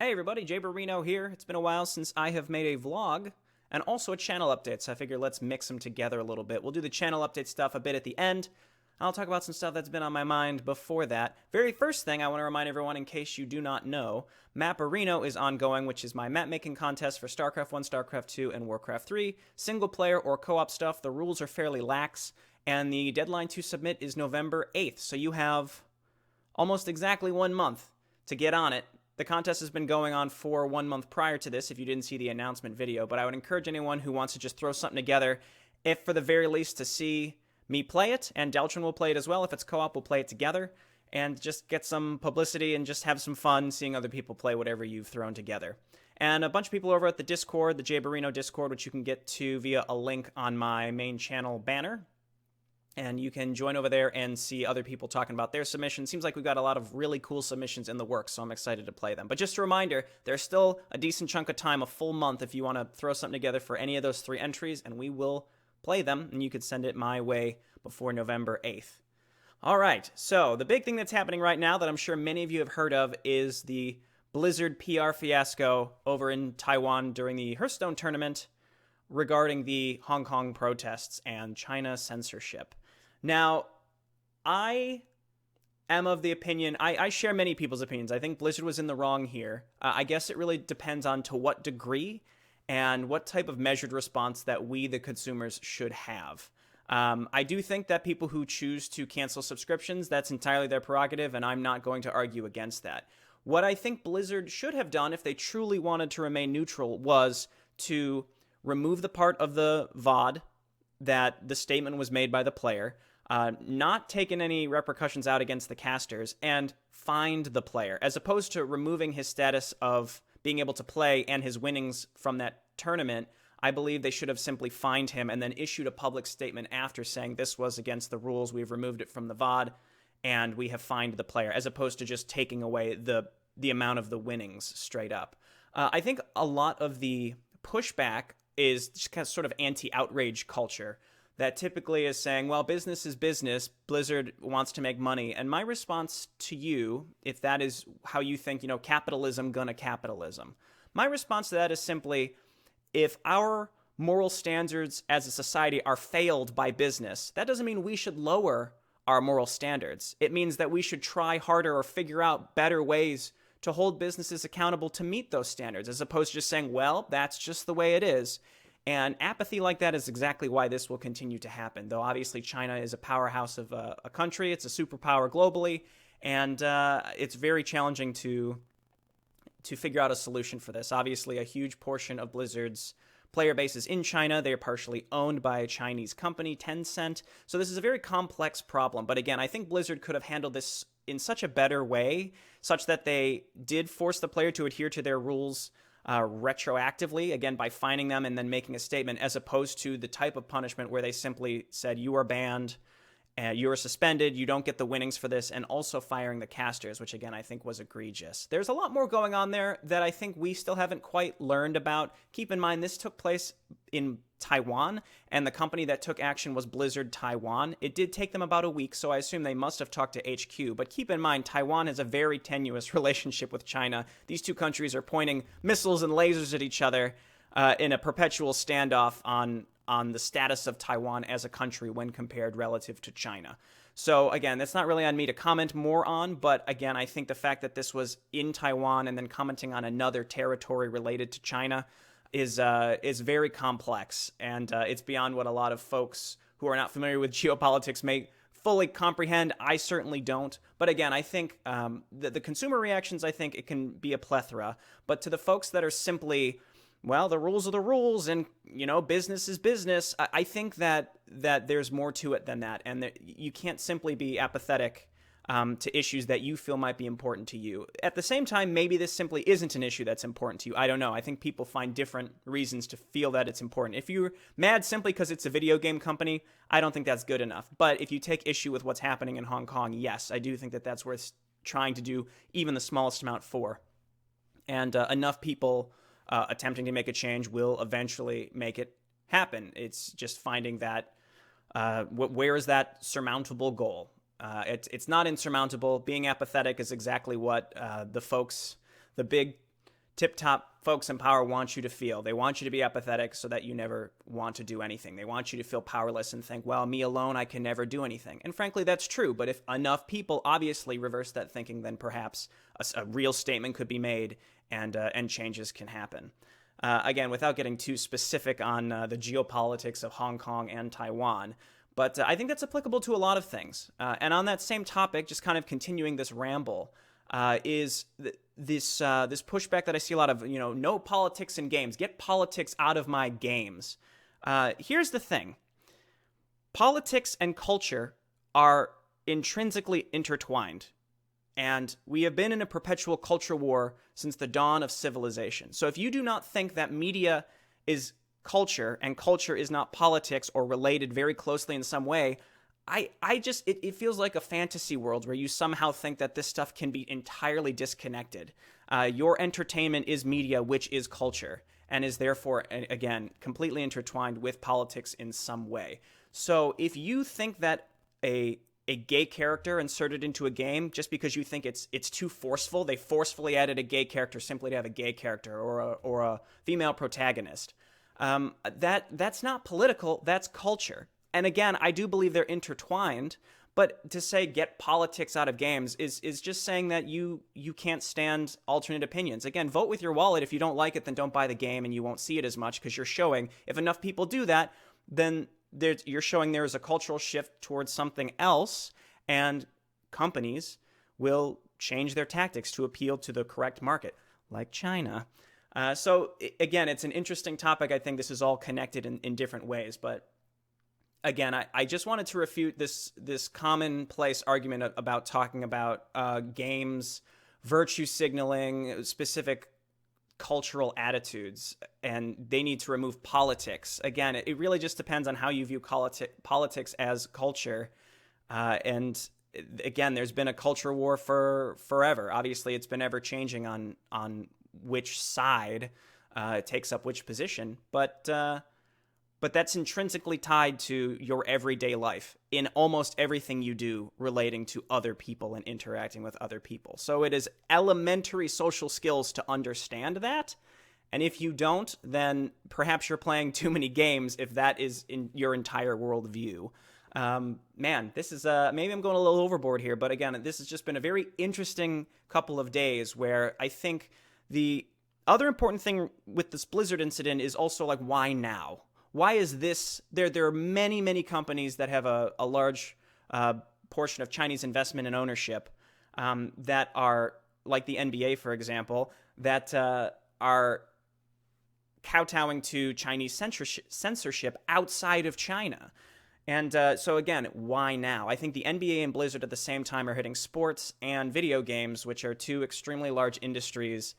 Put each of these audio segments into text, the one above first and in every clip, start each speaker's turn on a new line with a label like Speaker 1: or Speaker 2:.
Speaker 1: Hey everybody, JayborinoPlays here. It's been a while since I have made a vlog and also a channel update, so I figure let's mix them together a little bit. We'll do the channel update stuff a bit at the end. I'll talk about some stuff that's been on my mind before that. Very first thing I want to remind everyone, in case you do not know, Map Reno is ongoing, which is my map making contest for StarCraft 1, StarCraft 2, and Warcraft 3. Single player or co-op stuff. The rules are fairly lax, and the deadline to submit is November 8th, so you have almost exactly 1 month to get on it. The contest has been going on for 1 month prior to this, if you didn't see the announcement video, but I would encourage anyone who wants to just throw something together, if for the very least to see me play it, and Deltron will play it as well. If it's co-op, we'll play it together, and just get some publicity and just have some fun seeing other people play whatever you've thrown together. And a bunch of people over at the Discord, the Jayborino Discord, which you can get to via a link on my main channel banner. And you can join over there and see other people talking about their submissions. Seems like we've got a lot of really cool submissions in the works, so I'm excited to play them. But just a reminder, there's still a decent chunk of time, a full month, if you want to throw something together for any of those 3 entries, and we will play them, and you could send it my way before November 8th. All right, so the big thing that's happening right now that I'm sure many of you have heard of is the Blizzard PR fiasco over in Taiwan during the Hearthstone tournament regarding the Hong Kong protests and China censorship. Now, I am of the opinion, I share many people's opinions. I think Blizzard was in the wrong here. I guess it really depends on to what degree and what type of measured response that we, the consumers, should have. I do think that people who choose to cancel subscriptions, that's entirely their prerogative, and I'm not going to argue against that. What I think Blizzard should have done if they truly wanted to remain neutral was to remove the part of the VOD that the statement was made by the player, not taking any repercussions out against the casters, and fined the player, as opposed to removing his status of being able to play and his winnings from that tournament. I believe they should have simply fined him and then issued a public statement after saying this was against the rules, we've removed it from the VOD, and we have fined the player, as opposed to just taking away the amount of the winnings straight up. I think a lot of the pushback is just kind of sort of anti-outrage culture that typically is saying, well, business is business, Blizzard wants to make money. And my response to you, if that is how you think, capitalism gonna capitalism, my response to that is simply, if our moral standards as a society are failed by business, that doesn't mean we should lower our moral standards. It means that we should try harder or figure out better ways to hold businesses accountable to meet those standards, as opposed to just saying, well, that's just the way it is. And apathy like that is exactly why this will continue to happen. Though obviously China is a powerhouse of a country, it's a superpower globally, and it's very challenging to figure out a solution for this. Obviously, a huge portion of Blizzard's player base is in China. They are partially owned by a Chinese company, Tencent. So this is a very complex problem. But again, I think Blizzard could have handled this in such a better way, such that they did force the player to adhere to their rules retroactively, again, by fining them and then making a statement, as opposed to the type of punishment where they simply said, you are banned, you are suspended, you don't get the winnings for this, and also firing the casters, which again, I think was egregious. There's a lot more going on there that I think we still haven't quite learned about. Keep in mind, this took place in Taiwan, and the company that took action was Blizzard Taiwan. It did take them about a week, so I assume they must have talked to HQ. But keep in mind, Taiwan has a very tenuous relationship with China. These two countries are pointing missiles and lasers at each other in a perpetual standoff on the status of Taiwan as a country when compared relative to China. So again, that's not really on me to comment more on, but again, I think the fact that this was in Taiwan and then commenting on another territory related to China is very complex, and it's beyond what a lot of folks who are not familiar with geopolitics may fully comprehend. I certainly don't. But again, I think the consumer reactions, I think it can be a plethora. But to the folks that are simply, well, the rules are the rules, and business is business, I think that there's more to it than that, and that you can't simply be apathetic to issues that you feel might be important to you. At the same time, maybe this simply isn't an issue that's important to you. I don't know. I think people find different reasons to feel that it's important. If you're mad simply because it's a video game company, I don't think that's good enough. But if you take issue with what's happening in Hong Kong, yes, I do think that that's worth trying to do even the smallest amount for. And enough people attempting to make a change will eventually make it happen. It's just finding that, where is that surmountable goal? It's not insurmountable. Being apathetic is exactly what the big tip-top folks in power want you to feel. They want you to be apathetic so that you never want to do anything. They want you to feel powerless and think, well, me alone, I can never do anything. And frankly, that's true. But if enough people obviously reverse that thinking, then perhaps a real statement could be made and changes can happen. Again, without getting too specific on the geopolitics of Hong Kong and Taiwan, but I think that's applicable to a lot of things. And on that same topic, just kind of continuing this ramble, is this pushback that I see a lot of, no politics in games. Get politics out of my games. Here's the thing. Politics and culture are intrinsically intertwined. And we have been in a perpetual culture war since the dawn of civilization. So if you do not think that media is culture and culture is not politics or related very closely in some way, it feels like a fantasy world where you somehow think that this stuff can be entirely disconnected. Your entertainment is media, which is culture, and is therefore, again, completely intertwined with politics in some way. So if you think that a gay character inserted into a game just because you think it's too forceful, they forcefully added a gay character simply to have a gay character or a female protagonist, that's not political, that's culture. And again, I do believe they're intertwined, but to say get politics out of games is just saying that you can't stand alternate opinions. Again, vote with your wallet. If you don't like it, then don't buy the game and you won't see it as much because you're showing, if enough people do that, then you're showing there is a cultural shift towards something else, and companies will change their tactics to appeal to the correct market, like China. So again, it's an interesting topic. I think this is all connected in different ways, but again, I just wanted to refute this commonplace argument about talking about games, virtue signaling, specific cultural attitudes, and they need to remove politics. Again, it really just depends on how you view politics as culture. And again, there's been a culture war for forever. Obviously, it's been ever changing on which side takes up which position, but that's intrinsically tied to your everyday life in almost everything you do relating to other people and interacting with other people. So it is elementary social skills to understand that. And if you don't, then perhaps you're playing too many games if that is in your entire worldview. Man, this is, maybe I'm going a little overboard here, but again, this has just been a very interesting couple of days where I think the other important thing with this Blizzard incident is also like, why now? Why is this? There are many, many companies that have a large portion of Chinese investment and ownership that are, like the NBA, for example, that are kowtowing to Chinese censorship outside of China. And so again, why now? I think the NBA and Blizzard at the same time are hitting sports and video games, which are two extremely large industries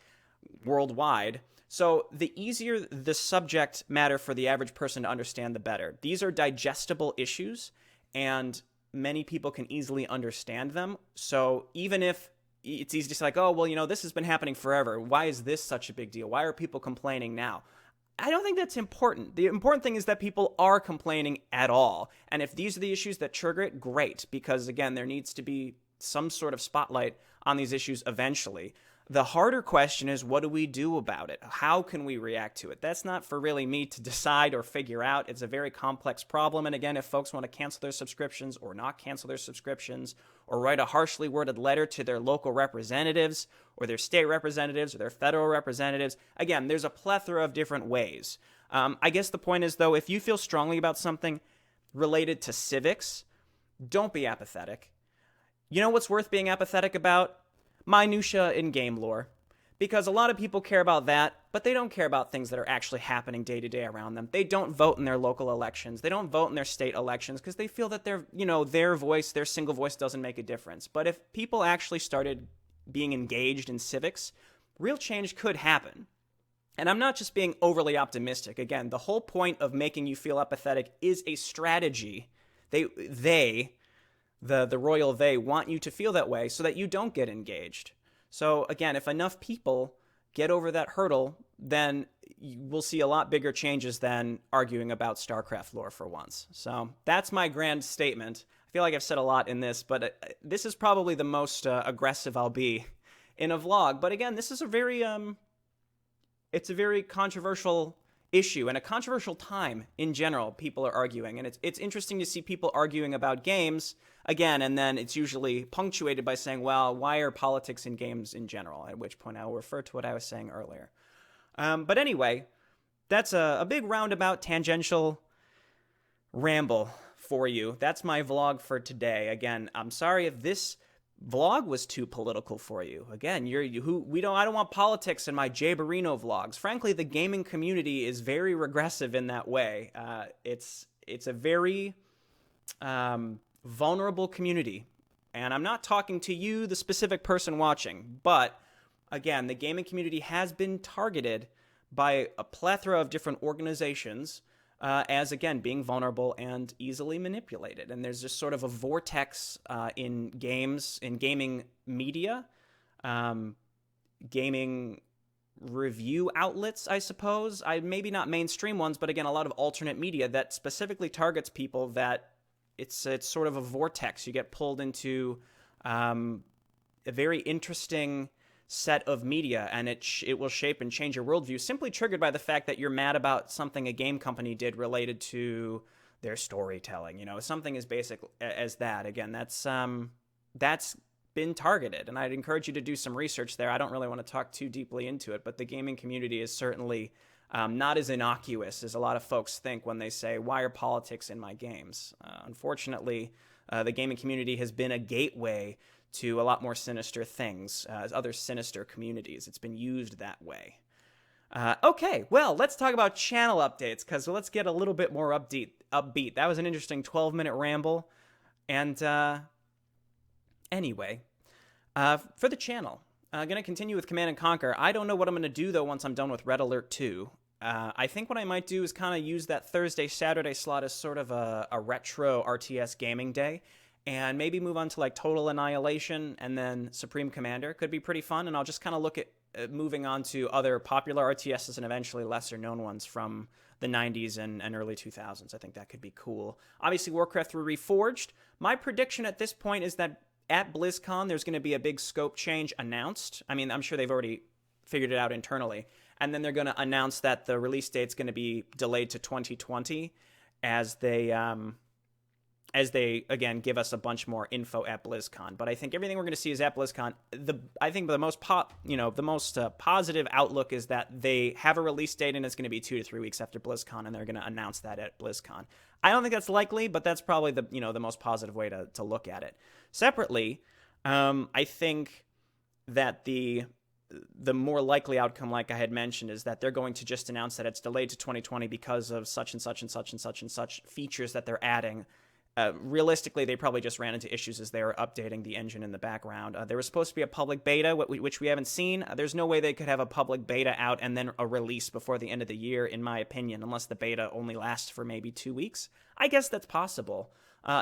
Speaker 1: worldwide. So the easier the subject matter for the average person to understand, the better. These are digestible issues, and many people can easily understand them. So even if it's easy to say, like, oh, well, this has been happening forever. Why is this such a big deal? Why are people complaining now? I don't think that's important. The important thing is that people are complaining at all. And if these are the issues that trigger it, great. Because, again, there needs to be some sort of spotlight on these issues eventually. The harder question is, what do we do about it? How can we react to it? That's not for really me to decide or figure out. It's a very complex problem. And again, if folks want to cancel their subscriptions or not cancel their subscriptions or write a harshly worded letter to their local representatives or their state representatives or their federal representatives, again, there's a plethora of different ways. I guess the point is, though, if you feel strongly about something related to civics, don't be apathetic. You know what's worth being apathetic about? Minutia in game lore. Because a lot of people care about that, but they don't care about things that are actually happening day to day around them. They don't vote in their local elections. They don't vote in their state elections because they feel that their voice, their single voice doesn't make a difference. But if people actually started being engaged in civics, real change could happen. And I'm not just being overly optimistic. Again, the whole point of making you feel apathetic is a strategy. The royal they want you to feel that way so that you don't get engaged. So again, if enough people get over that hurdle, then we'll see a lot bigger changes than arguing about StarCraft lore for once. So that's my grand statement. I feel like I've said a lot in this, but this is probably the most aggressive I'll be in a vlog. But again, this is a very it's a very controversial issue and a controversial time in general. People are arguing, and it's interesting to see people arguing about games again, and then it's usually punctuated by saying, well, why are politics in games in general? At which point I'll refer to what I was saying earlier. But anyway, that's a big roundabout tangential ramble for you. That's my vlog for today. Again, I'm sorry if this vlog was too political for you. Again, I don't want politics in my Jayborino vlogs. Frankly, the gaming community is very regressive in that way. It's a very vulnerable community, and I'm not talking to you, the specific person watching, but again, the gaming community has been targeted by a plethora of different organizations as, again, being vulnerable and easily manipulated. And there's just sort of a vortex in games, in gaming media, gaming review outlets, I suppose. Maybe not mainstream ones, but again, a lot of alternate media that specifically targets people that it's sort of a vortex. You get pulled into a very interesting set of media, and it will shape and change your worldview, simply triggered by the fact that you're mad about something a game company did related to their storytelling. You know, something as basic as that. Again, that's been targeted, and I'd encourage you to do some research there. I don't really want to talk too deeply into it, but the gaming community is certainly not as innocuous as a lot of folks think when they say, why are politics in my games? Unfortunately, the gaming community has been a gateway to a lot more sinister things, other sinister communities. It's been used that way. Okay, well, let's talk about channel updates, because let's get a little bit more upbeat. That was an interesting 12-minute ramble. And anyway, for the channel, I'm going to continue with Command & Conquer. I don't know what I'm going to do, though, once I'm done with Red Alert 2. I think what I might do is kind of use that Thursday-Saturday slot as sort of a retro RTS gaming day, and maybe move on to like Total Annihilation and then Supreme Commander. Could be pretty fun, and I'll just kind of look at moving on to other popular RTSs and eventually lesser-known ones from the 90s and early 2000s. I think that could be cool. Obviously, Warcraft 3 Reforged. My prediction at this point is that at BlizzCon, there's going to be a big scope change announced. I mean, I'm sure they've already figured it out internally. And then they're going to announce that the release date's going to be delayed to 2020 as they again give us a bunch more info at BlizzCon. But I think everything we're going to see is at BlizzCon. I think the most positive outlook is that they have a release date and it's going to be 2 to 3 weeks after BlizzCon, and they're going to announce that at BlizzCon. I don't think that's likely, but that's probably the most positive way to look at it. Separately, I think that the more likely outcome, like I had mentioned, is that they're going to just announce that it's delayed to 2020 because of such and such and such and such and such features that they're adding. Realistically, they probably just ran into issues as they were updating the engine in the background. There was supposed to be a public beta, which we haven't seen. There's no way they could have a public beta out and then a release before the end of the year, in my opinion, unless the beta only lasts for maybe 2 weeks. I guess that's possible.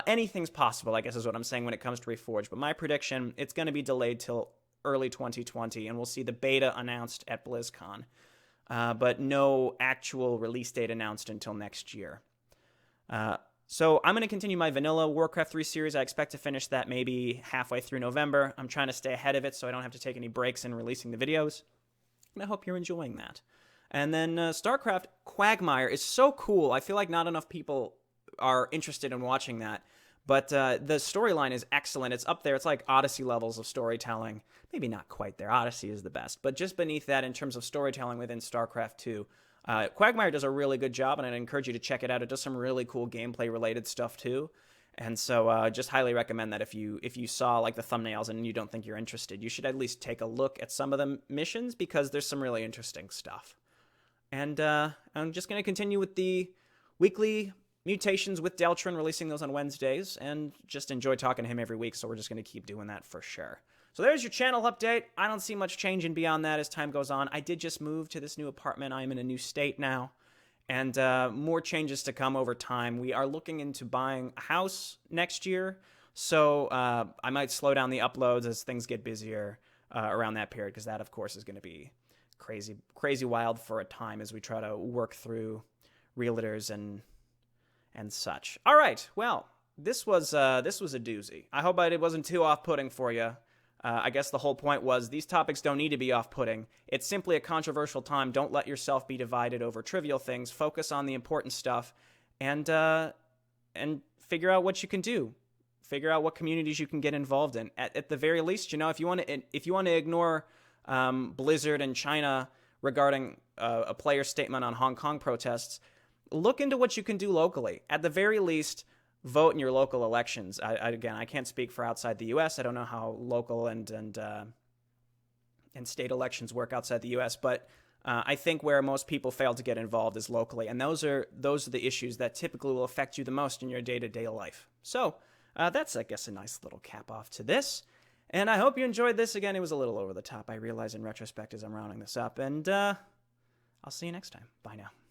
Speaker 1: Anything's possible, I guess is what I'm saying when it comes to Reforged. But my prediction, it's going to be delayed till early 2020, and we'll see the beta announced at BlizzCon. But no actual release date announced until next year. So I'm going to continue my vanilla Warcraft 3 series. I expect to finish that maybe halfway through November. I'm trying to stay ahead of it so I don't have to take any breaks in releasing the videos. And I hope you're enjoying that. And then StarCraft Quagmire is so cool. I feel like not enough people are interested in watching that. But the storyline is excellent. It's up there. It's like Odyssey levels of storytelling. Maybe not quite there. Odyssey is the best. But just beneath that in terms of storytelling within StarCraft 2. Quagmire does a really good job, and I'd encourage you to check it out. It does some really cool gameplay-related stuff, too. And so just highly recommend that if you saw like the thumbnails and you don't think you're interested, you should at least take a look at some of the missions, because there's some really interesting stuff. And I'm just going to continue with the weekly Mutations with Deltron, releasing those on Wednesdays, and just enjoy talking to him every week, so we're just going to keep doing that for sure. So there's your channel update. I don't see much changing beyond that as time goes on. I did just move to this new apartment. I'm in a new state now, and more changes to come over time. We are looking into buying a house next year, so I might slow down the uploads as things get busier around that period, because that, of course, is going to be crazy wild for a time as we try to work through realtors and such. All right, well, this was a doozy. I hope it wasn't too off-putting for you. I guess the whole point was these topics don't need to be off-putting. It's simply a controversial time. Don't let yourself be divided over trivial things. Focus on the important stuff, and figure out what you can do. Figure out what communities you can get involved in. At the very least, if you want to ignore Blizzard and China regarding a player's statement on Hong Kong protests, look into what you can do locally. At the very least, vote in your local elections. Again, I can't speak for outside the U.S. I don't know how local and state elections work outside the U.S., but I think where most people fail to get involved is locally, and those are the issues that typically will affect you the most in your day-to-day life. So that's, I guess, a nice little cap off to this, and I hope you enjoyed this. Again, it was a little over the top, I realize in retrospect as I'm rounding this up, and I'll see you next time. Bye now.